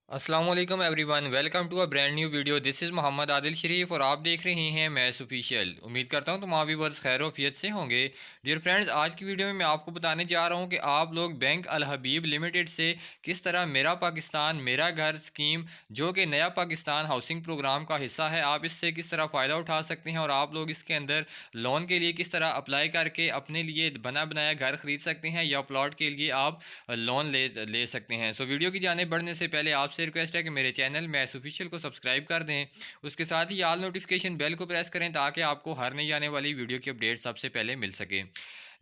अस्सलामुअलैकुम everyone, welcome to a brand new video. This is Mohammad Adil Sharif और आप देख रहे हैं मैथ्स ऑफिशियल। उम्मीद करता हूं तुम्हारे व्यूअर्स खैर वफियत से होंगे। डियर फ्रेंड्स, आज की वीडियो में मैं आपको बताने जा रहा हूं कि आप लोग बैंक अल हबीब लिमिटेड से किस तरह मेरा पाकिस्तान मेरा घर स्कीम, जो कि नया पाकिस्तान हाउसिंग प्रोग्राम का हिस्सा है, आप इससे किस तरह फ़ायदा उठा सकते हैं और आप लोग इसके अंदर लोन के लिए किस तरह अप्लाई करके अपने लिए बना बनाया घर ख़रीद सकते हैं या प्लॉट के लिए आप लोन ले ले सकते हैं। सो वीडियो की जाने बढ़ने से पहले आपसे रिक्वेस्ट है कि मेरे चैनल मैथ्स ऑफिशियल को सब्सक्राइब कर दें। उसके साथ ही ऑल नोटिफिकेशन बेल को प्रेस करें ताकि आपको हर नई आने वाली वीडियो की अपडेट सबसे पहले मिल सके।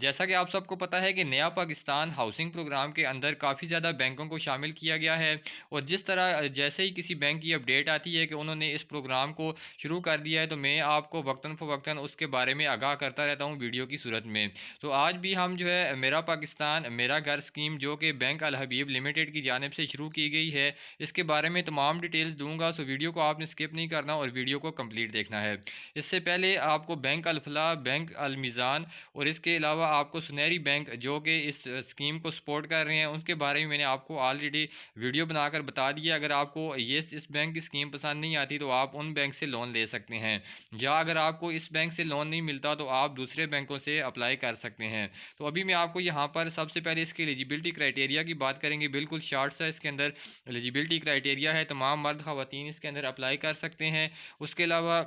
जैसा कि आप सबको पता है कि नया पाकिस्तान हाउसिंग प्रोग्राम के अंदर काफ़ी ज़्यादा बैंकों को शामिल किया गया है। और जिस तरह जैसे ही किसी बैंक की अपडेट आती है कि उन्होंने इस प्रोग्राम को शुरू कर दिया है, तो मैं आपको वक्तन फ़वक्तन उसके बारे में आगाह करता रहता हूँ वीडियो की सूरत में। तो आज भी हम जो है मेरा पाकिस्तान मेरा घर स्कीम, जो कि बैंक अल हबीब लिमिटेड की जानिब से शुरू की गई है, इसके बारे में तमाम डिटेल्स दूंगा। सो वीडियो को आपने स्किप नहीं करना और वीडियो को कंप्लीट देखना है। इससे पहले आपको बैंक अल फलाह, बैंक अल मीज़ान और इसके अलावा आपको सुनहरी बैंक, जो कि इस स्कीम को सपोर्ट कर रहे हैं, उनके बारे में मैंने आपको ऑलरेडी वीडियो बनाकर बता दिया। अगर आपको ये इस बैंक की स्कीम पसंद नहीं आती तो आप उन बैंक से लोन ले सकते हैं, या अगर आपको इस बैंक से लोन नहीं मिलता तो आप दूसरे बैंकों से अप्लाई कर सकते हैं। तो अभी मैं आपको यहाँ पर सबसे पहले इसकी एलिजिबिलिटी क्राइटेरिया की बात करेंगे। बिल्कुल शॉर्ट सा इसके अंदर एलिजिबिलिटी क्राइटेरिया है। तमाम मर्द ख़वातीन इसके अंदर अप्लाई कर सकते हैं। उसके अलावा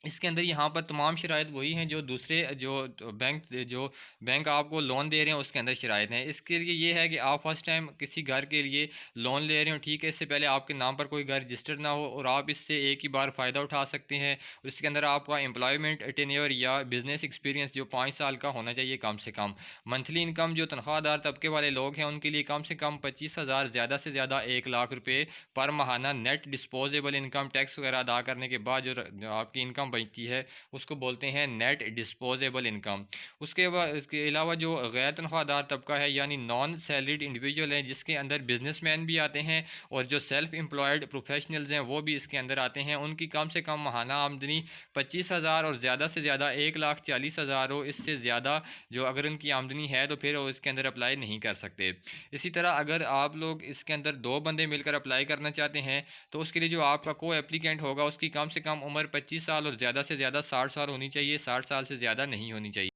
इसके अंदर यहाँ पर तमाम शराइत वही हैं जो दूसरे जो बैंक आपको लोन दे रहे हैं उसके अंदर शराइत हैं। इसके लिए ये है कि आप फर्स्ट टाइम किसी घर के लिए लोन ले रहे हो, ठीक है, इससे पहले आपके नाम पर कोई घर रजिस्टर्ड ना हो और आप इससे एक ही बार फ़ायदा उठा सकते हैं। और इसके अंदर आपका एम्प्लॉयमेंट टेन्योर या बिज़नेस एक्सपीरियंस जो 5 साल का होना चाहिए कम से कम। मंथली इनकम जो तनख्वाहदार तबके वाले लोग हैं उनके लिए कम से कम 25,000, ज़्यादा से ज़्यादा 1 लाख रुपये पर माहाना नेट डिस्पोजेबल इनकम टैक्स वगैरह अदा करने के बाद जो आपकी इनकम बचती है उसको बोलते हैं नेट डिस्पोजेबल इनकम। उसके बाद इसके अलावा जो गैर तनख्वाहदार तबका है यानी नॉन सैलरीड इंडिविजुअल है, जिसके अंदर बिजनेसमैन भी आते हैं और जो सेल्फ एम्प्लॉयड प्रोफेशनल्स हैं वो भी इसके अंदर आते हैं, उनकी कम से कम माहाना आमदनी 25,000 और ज़्यादा से ज़्यादा 1,40,000 हो। इससे ज़्यादा जो अगर उनकी आमदनी है तो फिर वो इसके अंदर अप्लाई नहीं कर सकते। इसी तरह अगर आप लोग इसके अंदर दो बंदे मिलकर अप्लाई करना चाहते हैं तो उसके लिए जो आपका को एप्लीकेंट होगा उसकी कम से कम उम्र 25 साल और ज़्यादा से ज़्यादा 60 साल होनी चाहिए, 60 साल से ज़्यादा नहीं होनी चाहिए।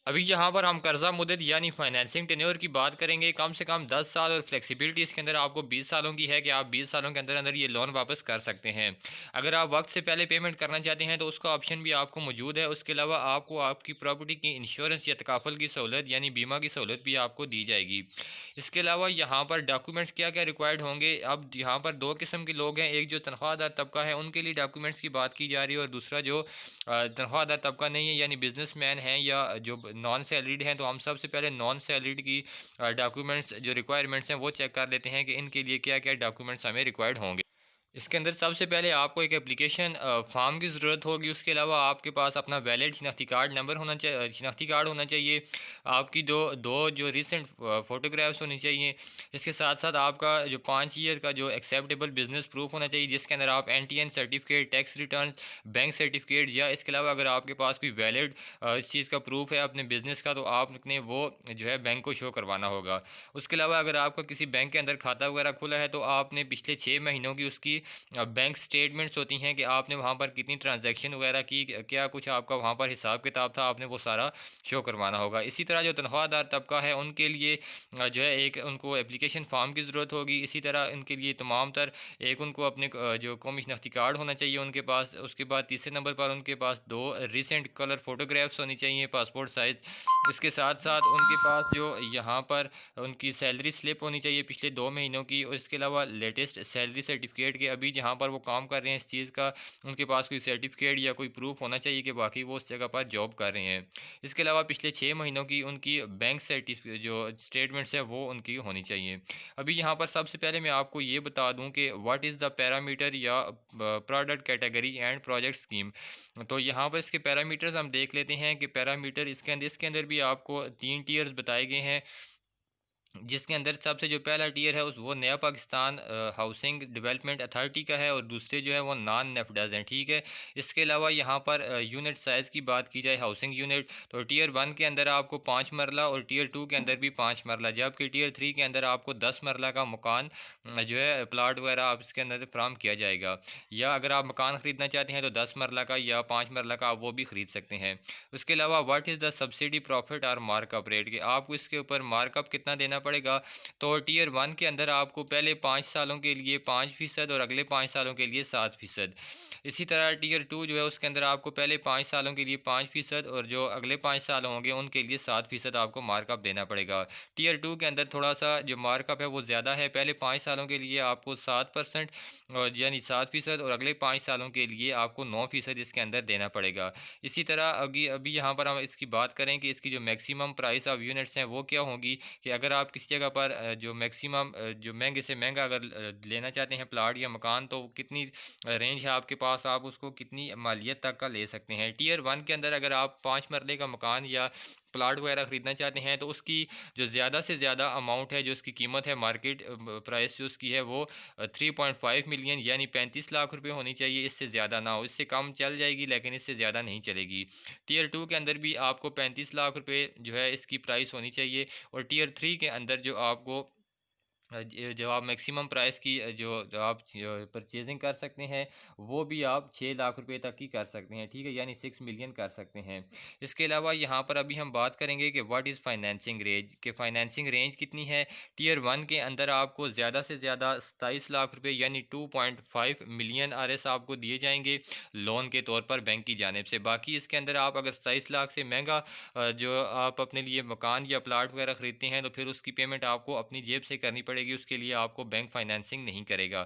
अभी यहाँ पर हम कर्जा मुद्दत यानी फाइनेंसिंग टेन्योर की बात करेंगे। कम से कम 10 साल और फ्लेक्सिबिलिटी इसके अंदर आपको 20 सालों की है कि आप 20 सालों के अंदर अंदर ये लोन वापस कर सकते हैं। अगर आप वक्त से पहले पेमेंट करना चाहते हैं तो उसका ऑप्शन भी आपको मौजूद है। उसके अलावा आपको आपकी प्रॉपर्टी की इंश्योरेंस या तकाफल की सहूलत यानी बीमा की सहूलत भी आपको दी जाएगी। इसके अलावा यहाँ पर डॉक्यूमेंट्स क्या क्या रिक्वायर्ड होंगे। अब यहाँ पर दो किस्म के लोग हैं, एक जो तनख्वाहदार तबका है उनके लिए डॉक्यूमेंट्स की बात की जा रही है, और दूसरा जो तनख्वाहदार तबका नहीं है यानी बिजनेसमैन हैं या जो नॉन सैलरीड हैं। तो हम सबसे पहले नॉन सैलरीड की डॉक्यूमेंट्स जो रिक्वायरमेंट्स हैं वो चेक कर लेते हैं कि इनके लिए क्या क्या डॉक्यूमेंट्स हमें रिक्वायर्ड होंगे। इसके अंदर सबसे पहले आपको एक एप्लीकेशन फॉर्म की ज़रूरत होगी। उसके अलावा आपके पास अपना वैलिड शिनाख्ती कार्ड नंबर होना चाहिए, शिनाख्ती कार्ड होना चाहिए। आपकी दो दो जो रिसेंट फ़ोटोग्राफ्स होनी चाहिए। इसके साथ साथ आपका जो 5 ईयर का जो एक्सेप्टेबल बिजनेस प्रूफ होना चाहिए, जिसके अंदर आप NTN certificate, tax return, bank certificate, या इसके अलावा अगर आपके पास कोई वैलिड इस चीज़ का प्रूफ है अपने बिज़नेस का तो आपने वो जो है बैंक को शो करवाना होगा। उसके अलावा अगर आपका किसी बैंक के अंदर खाता वगैरह खुला है तो आपने पिछले 6 महीनों की उसकी बैंक स्टेटमेंट्स होती हैं कि आपने वहाँ पर कितनी ट्रांजैक्शन वगैरह की, क्या कुछ आपका वहाँ पर हिसाब किताब था, आपने वो सारा शो करवाना होगा। इसी तरह जो तनख्वाहदार तबका है उनके लिए जो है एक उनको एप्लीकेशन फ़ॉर्म की ज़रूरत होगी। इसी तरह इनके लिए तमाम तर एक उनको अपने जो कौमी शनाख्ती कार्ड होना चाहिए उनके पास। उसके बाद तीसरे नंबर पर उनके पास दो रिसेंट कलर फ़ोटोग्राफ्स होनी चाहिए, पासपोर्ट साइज़। इसके साथ साथ उनके पास जो यहाँ पर उनकी सैलरी स्लिप होनी चाहिए पिछले 2 महीनों की, और इसके अलावा लेटेस्ट सैलरी सर्टिफिकेट के अभी जहाँ पर वो काम कर रहे हैं इस चीज़ का उनके पास कोई सर्टिफिकेट या कोई प्रूफ होना चाहिए कि बाकी वो उस जगह पर जॉब कर रहे हैं। इसके अलावा पिछले 6 महीनों की उनकी बैंक सर्टिफिकेट जो स्टेटमेंट्स है वो उनकी होनी चाहिए। अभी यहाँ पर सबसे पहले मैं आपको ये बता दूँ कि व्हाट इज़ द पैरामीटर या product category and project scheme. तो यहाँ पर इसके पैरामीटर्स हम देख लेते हैं कि पैरामीटर इसके अंदर भी आपको 3 टीयर्स बताए गए हैं। जिसके अंदर सबसे जो पहला टियर है उस वो नया पाकिस्तान हाउसिंग डेवलपमेंट अथॉरिटी का है, और दूसरे जो है वो नॉन नेफडज हैं, ठीक है। इसके अलावा यहाँ पर यूनिट साइज़ की बात की जाए, हाउसिंग यूनिट, तो टियर 1 के अंदर आपको 5 मरला और टियर 2 के अंदर भी 5 मरला, जबकि टियर 3 के अंदर आपको 10 मरला का मकान जो है प्लाट वगैरह आप इसके अंदर फ्राहम किया जाएगा। या अगर आप मकान ख़रीदना चाहते हैं तो 10 मरला का या 5 मरला का आप वो भी ख़रीद सकते हैं। उसके अलावा what is the subsidy profit और मार्कअप रेट, के आपको इसके ऊपर मार्कअप कितना देना पड़ेगा। तो टियर 1 के अंदर आपको पहले 5 सालों के लिए 5% और अगले 5 सालों के लिए 7%। इसी तरह टियर 2 जो है उसके अंदर आपको पहले 5 सालों के लिए 5% और जो अगले 5 साल होंगे उनके लिए 7% आपको मार्कअप देना पड़ेगा। टियर 2 के अंदर थोड़ा सा जो मार्कअप है वो ज़्यादा है, पहले 5 सालों के लिए आपको 7% और यानी 7% और अगले 5 सालों के लिए आपको 9% इसके अंदर देना पड़ेगा। इसी तरह अभी अभी यहाँ पर हम इसकी बात करें कि इसकी जो मैक्सिमम प्राइस ऑफ यूनिट्स हैं वो क्या होंगी, कि अगर आप किसी जगह पर जो मैक्सिमम जो महंगे से महंगा अगर लेना चाहते हैं प्लाट या मकान, तो कितनी रेंज है आपके पास, आप उसको कितनी मालियत तक का ले सकते हैं। टियर 1 के अंदर अगर आप 5 मरले का मकान या प्लाट वगैरह ख़रीदना चाहते हैं तो उसकी जो ज़्यादा से ज़्यादा अमाउंट है, जो उसकी कीमत है मार्केट प्राइस जो उसकी है वो 3.5 मिलियन यानी 35 लाख रुपए होनी चाहिए, इससे ज़्यादा ना हो। इससे कम चल जाएगी लेकिन इससे ज़्यादा नहीं चलेगी। टियर 2 के अंदर भी आपको 35 लाख रुपए जो है इसकी प्राइस होनी चाहिए, और टियर 3 के अंदर जो आपको जो आप मैक्सिमम प्राइस की जो आप परचेजिंग कर सकते हैं वो भी आप 6 लाख रुपए तक की कर सकते हैं, ठीक है, यानी 6 मिलियन कर सकते हैं। इसके अलावा यहाँ पर अभी हम बात करेंगे कि व्हाट इज़ फाइनेंसिंग रेंज, के फाइनेंसिंग रेंज कितनी है। टियर 1 के अंदर आपको ज़्यादा से ज़्यादा 27 लाख रुपए यानी 2.5 मिलियन RS आपको दिए जाएंगे लोन के तौर पर बैंक की जानिब से। बाकी इसके अंदर आप अगर 27 लाख से महंगा जो आप अपने लिए मकान या प्लाट वगैरह ख़रीदते हैं तो फिर उसकी पेमेंट आपको अपनी जेब से करनी पड़ेगी, उसके लिए आपको बैंक फाइनेंसिंग नहीं करेगा।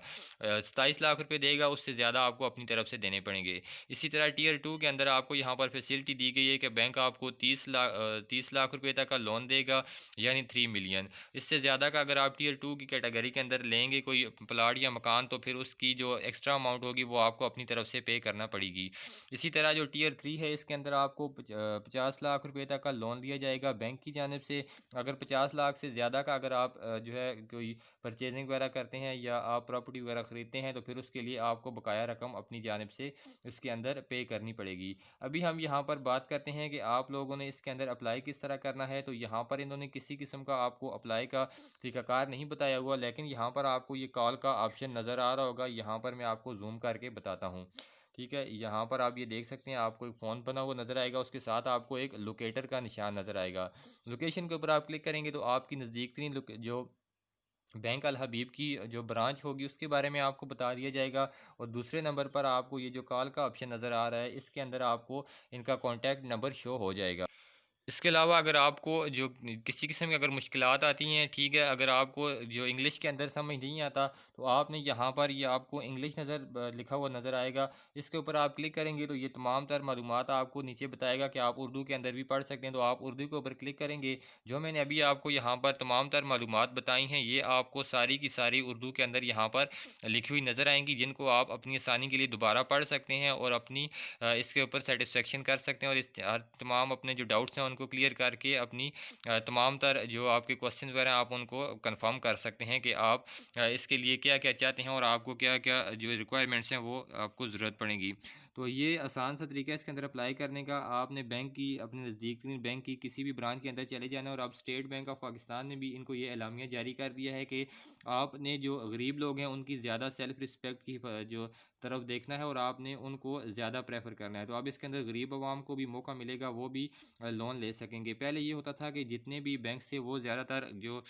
27 लाख रुपए देगा, उससे ज़्यादा आपको अपनी तरफ से देने पड़ेंगे। इसी तरह टियर 2 के अंदर आपको यहाँ पर फैसिलिटी दी गई है कि बैंक आपको 30 लाख रुपए तक का लोन देगा, यानी 3 मिलियन। इससे ज़्यादा का अगर आप टियर 2 की कैटेगरी के अंदर लेंगे कोई प्लाट या मकान, तो फिर उसकी जो एक्स्ट्रा अमाउंट होगी वो आपको अपनी तरफ से पे करना पड़ेगी। इसी तरह जो टियर 3 है इसके अंदर आपको 50 लाख रुपए तक का लोन दिया जाएगा बैंक की जानिब से। अगर 50 लाख से ज़्यादा का अगर आप जो है कोई परचेजिंग वगैरह करते हैं या आप प्रॉपर्टी वगैरह ख़रीदते हैं तो फिर उसके लिए आपको बकाया रकम अपनी जानिब से इसके अंदर पे करनी पड़ेगी। अभी हम यहाँ पर बात करते हैं कि आप लोगों ने इसके अंदर अप्लाई किस तरह करना है। तो यहाँ पर इन्होंने किसी किस्म का आपको अप्लाई का तरीक़ाकार नहीं बताया हुआ, लेकिन यहाँ पर आपको ये कॉल का ऑप्शन नज़र आ रहा होगा। यहाँ पर मैं आपको जूम करके बताता हूँ, ठीक है। यहाँ पर आप ये देख सकते हैं, आपको एक फ़ोन बना हुआ नज़र आएगा, उसके साथ आपको एक लोकेटर का निशान नज़र आएगा। लोकेशन के ऊपर आप क्लिक करेंगे तो आपकी नज़दीक तरीन जो बैंक अल हबीब की जो ब्रांच होगी उसके बारे में आपको बता दिया जाएगा। और दूसरे नंबर पर आपको ये जो कॉल का ऑप्शन नज़र आ रहा है इसके अंदर आपको इनका कॉन्टैक्ट नंबर शो हो जाएगा। इसके अलावा अगर आपको जो किसी किस्म की अगर मुश्किलात आती हैं, ठीक है, अगर आपको जो इंग्लिश के अंदर समझ नहीं आता तो आपने यहाँ पर ये आपको इंग्लिश लिखा हुआ नज़र आएगा। इसके ऊपर आप क्लिक करेंगे तो ये तमाम तर मालूमात आपको नीचे बताएगा कि आप उर्दू के अंदर भी पढ़ सकते हैं, तो आप उर्दू के ऊपर क्लिक करेंगे। जो मैंने अभी आपको यहाँ पर तमाम तर मालूमात बताई हैं ये आपको सारी की सारी उर्दू के अंदर यहाँ पर लिखी हुई नज़र आएंगी, जिनको आप अपनी आसानी के लिए दोबारा पढ़ सकते हैं और अपनी इसके ऊपर सेटिस्फेक्शन कर सकते हैं, और इस तमाम अपने जो डाउट्स हैं उनको क्लियर करके अपनी तमाम तर जो आपके क्वेश्चन वगैरह आप उनको कंफर्म कर सकते हैं कि आप इसके लिए क्या क्या चाहते हैं और आपको क्या क्या जो रिक्वायरमेंट्स हैं वो आपको ज़रूरत पड़ेगी। तो ये आसान सा तरीका है इसके अंदर अप्लाई करने का। आपने बैंक की अपने नज़दीक बैंक की किसी भी ब्रांच के अंदर चले जाना है, और अब स्टेट बैंक ऑफ पाकिस्तान ने भी इनको ये एलामिया जारी कर दिया है कि आपने जो गरीब लोग हैं उनकी ज़्यादा सेल्फ़ रिस्पेक्ट की जो तरफ देखना है और आपने उनको ज़्यादा प्रेफर करना है। तो अब इसके अंदर गरीब आवाम को भी मौका मिलेगा, वो भी लोन ले सकेंगे। पहले ये होता था कि जितने भी बैंक थे वो ज़्यादातर जो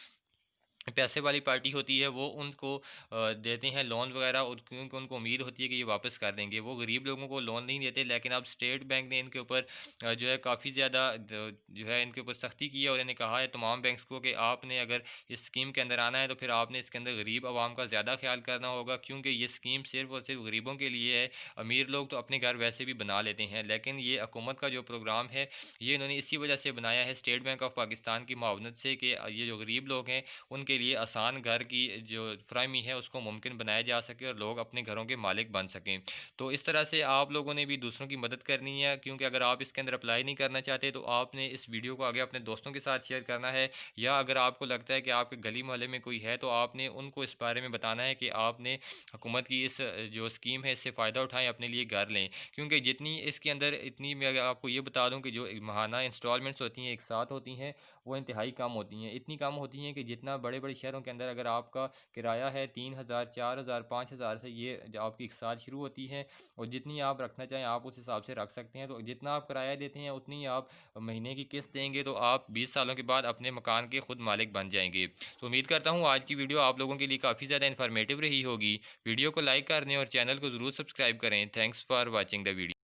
पैसे वाली पार्टी होती है वो उनको देते हैं लोन वगैरह, और क्योंकि उनको उम्मीद होती है कि ये वापस कर देंगे, वो गरीब लोगों को लोन नहीं देते। लेकिन अब स्टेट बैंक ने इनके ऊपर जो है काफ़ी ज़्यादा जो है इनके ऊपर सख्ती की है, और इन्हें कहा है तमाम बैंक्स को कि आपने अगर इस स्कीम के अंदर आना है तो फिर आपने इसके अंदर गरीब आवाम का ज़्यादा ख्याल करना होगा, क्योंकि ये स्कीम सिर्फ़ और सिर्फ गरीबों के लिए है। अमीर लोग तो अपने घर वैसे भी बना लेते हैं, लेकिन ये हुकूमत का जो प्रोग्राम है ये इन्होंने इसी वजह से बनाया है स्टेट बैंक ऑफ पाकिस्तान की मुआवनत से, कि ये जो गरीब लोग हैं उनके उनके लिए आसान घर की जो फ़राहमी है उसको मुमकिन बनाया जा सके और लोग अपने घरों के मालिक बन सकें। तो इस तरह से आप लोगों ने भी दूसरों की मदद करनी है, क्योंकि अगर आप इसके अंदर अप्लाई नहीं करना चाहते तो आपने इस वीडियो को आगे अपने दोस्तों के साथ शेयर करना है, या अगर आपको लगता है कि आपके गली मोहल्ले में कोई है तो आपने उनको इस बारे में बताना है कि आपने हुकूमत की इस जो स्कीम है इससे फ़ायदा उठाएँ, अपने लिए घर लें। क्योंकि जितनी इसके अंदर इतनी मैं अगर आपको ये बता दूँ कि जो माहाना इंस्टॉलमेंट्स होती हैं एक साथ होती हैं, वो इंतहाई कम होती हैं। इतनी कम होती हैं कि जितना बड़े-बड़े शहरों के अंदर अगर आपका किराया है 3,000 4,000 5,000 से ये जो आपकी एक साल शुरू होती है, और जितनी आप रखना चाहें आप उस हिसाब से रख सकते हैं। तो जितना आप किराया देते हैं उतनी ही आप महीने की किस्त देंगे, तो आप 20 सालों के बाद अपने मकान के खुद मालिक बन जाएँगे। तो उम्मीद करता हूँ आज की वीडियो आप लोगों के लिए काफ़ी ज़्यादा इन्फॉर्मेटिव रही होगी। वीडियो को लाइक कर दें और चैनल को ज़रूर सब्सक्राइब करें। Thanks for watching the video.